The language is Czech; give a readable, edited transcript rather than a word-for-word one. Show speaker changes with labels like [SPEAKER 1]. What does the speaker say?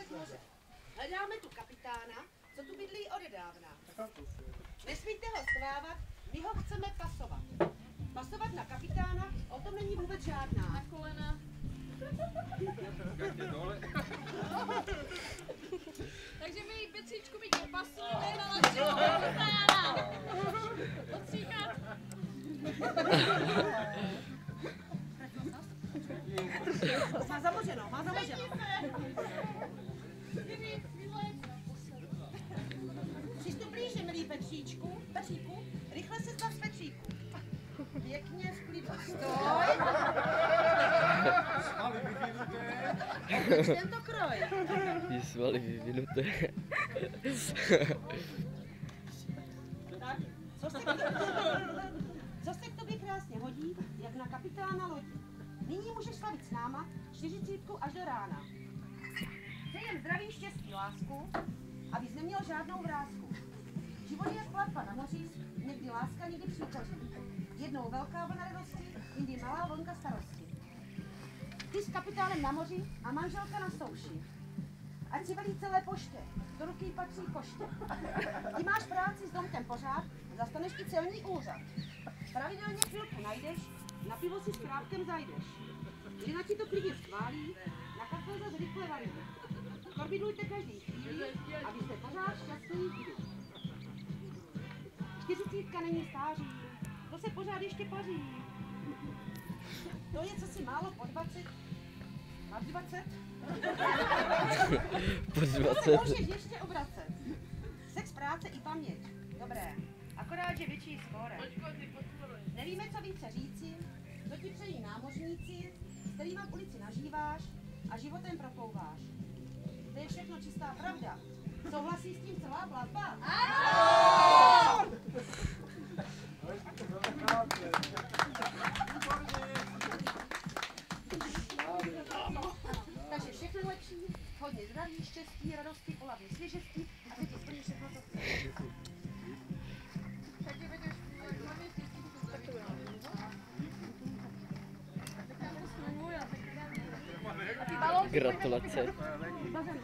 [SPEAKER 1] smoře. Hledáme tu kapitána, co tu bydlí odedávna. Nesmíte ho schovávat, my ho chceme pasovat. Pasovat na kapitána, o tom není vůbec žádná.
[SPEAKER 2] Na kolena. Takže my Petříčku mi tě pasujeme na našeho kapitána. Odstříkat.
[SPEAKER 1] Má zamořeno, má zamořeno. Přistup blíže, milý Petříčku. Petříku, rychle se zbav Petříku. Pěkně v klidu. Stoj!
[SPEAKER 3] Svaly vyvinuté.
[SPEAKER 1] Otoč tento kroj.
[SPEAKER 4] Je svaly vyvinuté.
[SPEAKER 1] Tak, co se k tobě krásně hodí, jak na kapitána lodí. Nyní můžeš slavit s náma 40 až do rána. Přejem zdraví, štěstí, lásku, abys neměl žádnou vrásku. Život je jak plavba na moři, někdy láska, někdy příkoří. Jednou velká vlna radosti, jindy malá vlnka starosti. Ty s kapitánem na moři a manželka na souši. Ať si velí celé poště, do ruky patří koště. Ty máš práci s domkem pořád, zastaneš i celní úřad. Pravidelně chvilku najdeš, na pivo si s krávkem zajdeš. Žena ti to klidně schválí, na kafe zase rychle valí. Korbidlujte každý chvíli, abyste pořád šťastný byli. 40 není stáří, to se pořád ještě paří. To je, co si málo po 20. Na 20?
[SPEAKER 4] Po
[SPEAKER 1] To se
[SPEAKER 4] 20.
[SPEAKER 1] můžeš ještě obracet. Sex, práce i paměť. Dobré. Akorát, že větší skóre. Nevíme, co více říci, to ti přejí námořníci, s kterýma v ulici nažíváš a životem proplouváš. To je všechno čistá pravda. Souhlasí s tím celá plavba? Ano! Takže všechno lepší, hodně zdraví, štěstí, radosti, polavy, svěžestí a teď ti splní všechno, co chceš.
[SPEAKER 2] Takže budeš hlavně štěstí tu postavit. Tak já to smluvu, já tak dám. A ty balónky
[SPEAKER 4] Gratulace.
[SPEAKER 2] Bazén.